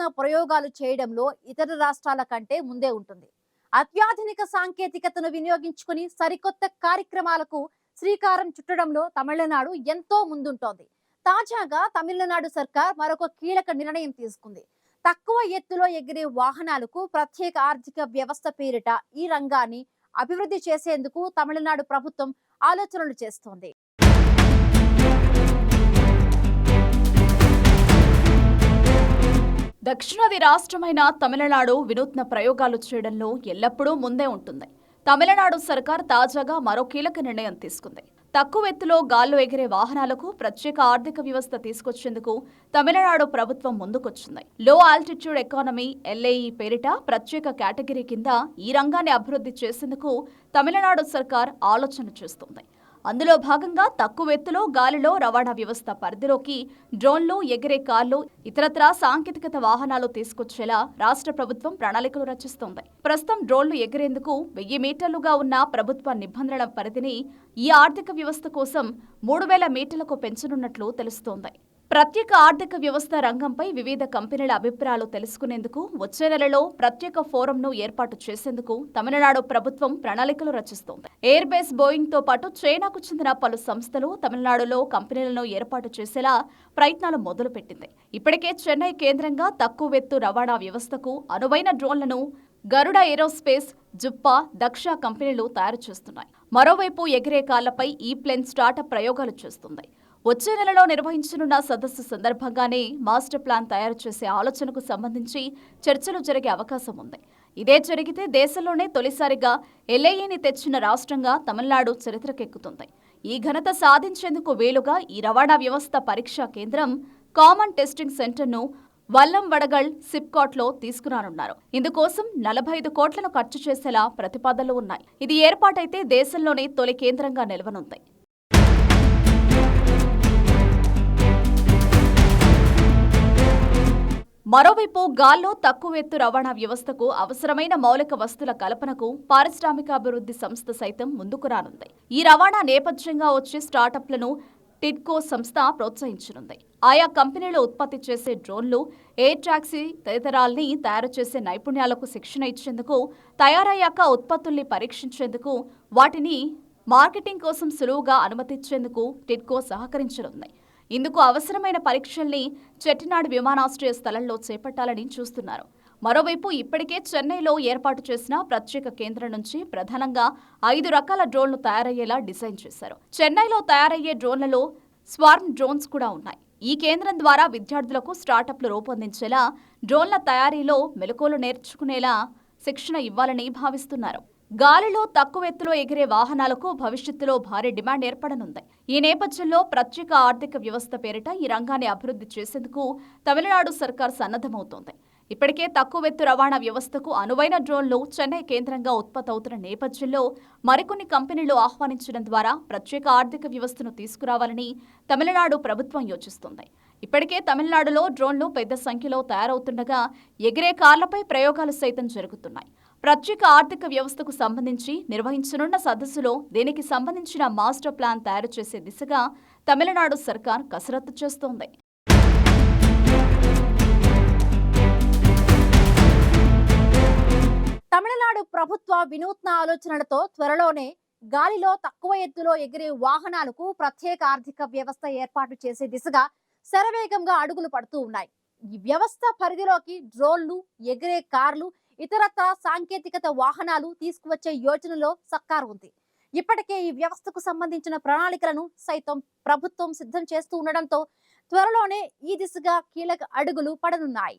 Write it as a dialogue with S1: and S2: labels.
S1: వినూత్న ప్రయోగాలు చేయడంలో ఇతర రాష్ట్రాల కంటే ముందే ఉంటుంది. అత్యాధునిక సాంకేతికతను వినియోగించుకుని సరికొత్త కార్యక్రమాలకు శ్రీకారం చుట్టడంలో తమిళనాడు ఎంతో ముందుంటోంది. తాజాగా తమిళనాడు సర్కార్ మరొక కీలక నిర్ణయం తీసుకుంది. తక్కువ ఎత్తులో ఎగిరే వాహనాలకు ప్రత్యేక ఆర్థిక వ్యవస్థ పేరిట ఈ రంగాన్ని అభివృద్ధి చేసేందుకు తమిళనాడు ప్రభుత్వం ఆలోచనలు చేస్తోంది.
S2: దక్షిణాది రాష్ట్రమైన తమిళనాడు వినూత్న ప్రయోగాలు చేయడంలో ఎల్లప్పుడూ ముందే ఉంటుంది. తమిళనాడు సర్కార్ తాజాగా మరో కీలక నిర్ణయం తీసుకుంది. తక్కువ ఎత్తులో గాల్లో ఎగిరే వాహనాలకు ప్రత్యేక ఆర్థిక వ్యవస్థ తీసుకొచ్చేందుకు తమిళనాడు ప్రభుత్వం ముందుకొచ్చింది. లో ఆల్టిట్యూడ్ ఎకానమీ ఎల్ఏఈ పేరిట ప్రత్యేక కేటగిరీ కింద ఈ రంగాన్ని అభివృద్ధి చేసేందుకు తమిళనాడు సర్కార్ ఆలోచన చేస్తుంది. అందులో భాగంగా తక్కువ ఎత్తులో గాలిలో రవాణా వ్యవస్థ పరిధిలోకి డ్రోన్లు, ఎగిరే కార్లు, ఇతరత్రా సాంకేతికత వాహనాలు తీసుకొచ్చేలా రాష్ట్ర ప్రభుత్వం ప్రణాళికలు రచిస్తోంది. ప్రస్తుతం డ్రోన్లు ఎగిరేందుకు 1000 మీటర్లుగా ఉన్న ప్రభుత్వ నిబంధనల పరిధిని ఈ ఆర్థిక వ్యవస్థ కోసం 3000 మీటర్లకు పెంచనున్నట్లు తెలుస్తోంది. ప్రత్యేక ఆర్థిక వ్యవస్థ రంగంపై వివిధ కంపెనీల అభిప్రాయాలు తెలుసుకునేందుకు వచ్చే నెలలో ప్రత్యేక ఫోరంను ఏర్పాటు చేసేందుకు తమిళనాడు ప్రభుత్వం ప్రణాళికలు రచిస్తోంది. ఎయిర్ బేస్ బోయింగ్ తో పాటు చైనాకు చెందిన పలు సంస్థలు తమిళనాడులో కంపెనీలను ఏర్పాటు చేసేలా ప్రయత్నాలు మొదలుపెట్టింది. ఇప్పటికే చెన్నై కేంద్రంగా తక్కువ ఎత్తు రవాణా వ్యవస్థకు అనువైన డ్రోన్లను గరుడ ఏరోస్పేస్, జుప్పా, దక్ష కంపెనీలు తయారు చేస్తున్నాయి. మరోవైపు ఎగిరే కార్లపై ఈ ప్లేన్ స్టార్టప్ ప్రయోగాలు చేస్తుంది. వచ్చే నెలలో నిర్వహించనున్న సదస్సు సందర్భంగానే మాస్టర్ ప్లాన్ తయారు చేసే ఆలోచనకు సంబంధించి చర్చలు జరిగే అవకాశం ఉంది. ఇదే జరిగితే దేశంలోనే తొలిసారిగా ఎల్ఏఈని తెచ్చిన రాష్ట్రంగా తమిళనాడు చరిత్రకెక్కుతుంది. ఈ ఘనత సాధించేందుకు వీలుగా ఈ రవాణా వ్యవస్థ పరీక్షా కేంద్రం కామన్ టెస్టింగ్ సెంటర్ను వల్లం వడగల్ సిప్కాట్లో తీసుకురానున్నారు. ఇందుకోసం 45 కోట్లను ఖర్చు చేసేలా ప్రతిపాదనలు ఉన్నాయి. ఇది ఏర్పాటైతే దేశంలోనే తొలి కేంద్రంగా నిలవనుంది. మరోవైపు గాల్లో తక్కువ ఎత్తు రవాణా వ్యవస్థకు అవసరమైన మౌలిక వస్తుల కల్పనకు పారిశ్రామికాభివృద్ధి సంస్థ సైతం ముందుకు రానుంది. ఈ రవాణా నేపథ్యంగా వచ్చే స్టార్టప్లను టిడ్కో సంస్థ ప్రోత్సహించనుంది. ఆయా కంపెనీలు ఉత్పత్తి చేసే డ్రోన్లు, ఎయిర్ టాక్సీ తదితరాల్ని తయారు చేసే నైపుణ్యాలకు శిక్షణ ఇచ్చేందుకు, తయారయ్యాక ఉత్పత్తుల్ని పరీక్షించేందుకు, వాటిని మార్కెటింగ్ కోసం సులువుగా అనుమతించేందుకు టిడ్కో సహకరించనుంది. ఇందుకు అవసరమైన పరీక్షల్ని చెట్టినాడు విమానాశ్రయ స్థలంలో చేపట్టాలని చూస్తున్నారు. మరోవైపు ఇప్పటికే చెన్నైలో ఏర్పాటు చేసిన ప్రత్యేక కేంద్రం నుంచి ప్రధానంగా 5 రకాల డ్రోన్లు తయారయ్యేలా డిజైన్ చేశారు. చెన్నైలో తయారయ్యే డ్రోన్లలో స్వార్మ్ డ్రోన్స్ కూడా ఉన్నాయి. ఈ కేంద్రం ద్వారా విద్యార్థులకు స్టార్టప్లు రూపొందించేలా, డ్రోన్ల తయారీలో మెలకువలు నేర్చుకునేలా శిక్షణ ఇవ్వాలని భావిస్తున్నారు. గాలిలో తక్కువ ఎత్తులో ఎగిరే వాహనాలకు భవిష్యత్తులో భారీ డిమాండ్ ఏర్పడనుంది. ఈ నేపథ్యంలో ప్రత్యేక ఆర్థిక వ్యవస్థ పేరిట ఈ రంగాన్ని అభివృద్ధి చేసేందుకు తమిళనాడు సర్కార్ సన్నద్ధమవుతోంది. ఇప్పటికే తక్కువ ఎత్తు రవాణా వ్యవస్థకు అనువైన డ్రోన్లు చెన్నై కేంద్రంగా ఉత్పత్తవుతున్న నేపథ్యంలో మరికొన్ని కంపెనీలు ఆహ్వానించడం ద్వారా ప్రత్యేక ఆర్థిక వ్యవస్థను తీసుకురావాలని తమిళనాడు ప్రభుత్వం యోచిస్తోంది. ఇప్పటికే తమిళనాడులో డ్రోన్లు పెద్ద సంఖ్యలో తయారవుతుండగా ఎగిరే కార్లపై ప్రయోగాలు సైతం జరుగుతున్నాయి. ప్రత్యేక ఆర్థిక వ్యవస్థకు సంబంధించి నిర్వహించనున్న సదస్సులో దీనికి సంబంధించిన మాస్టర్ ప్లాన్ తయారు చేసే దిశగా తమిళనాడు సర్కార్ కసరత్తు చేస్తోంది.
S1: తమిళనాడు ప్రభుత్వ వినూత్న ఆలోచనలతో త్వరలోనే గాలిలో తక్కువ ఎత్తులో ఎగిరే వాహనాలకు ప్రత్యేక ఆర్థిక వ్యవస్థ ఏర్పాటు చేసే దిశగా శరవేగంగా అడుగులు పడుతూ ఉన్నాయి. ఈ వ్యవస్థ పరిధిలోకి డ్రోన్లు, ఎగిరే కార్లు, ఇతరత్ర సాంకేతికత వాహనాలు తీసుకువచ్చే యోచనలో సర్కార్ ఉంది. ఇప్పటికే ఈ వ్యవస్థకు సంబంధించిన ప్రణాళికలను సైతం ప్రభుత్వం సిద్ధం చేస్తూ ఉండడంతో త్వరలోనే ఈ దిశగా కీలక అడుగులు పడనున్నాయి.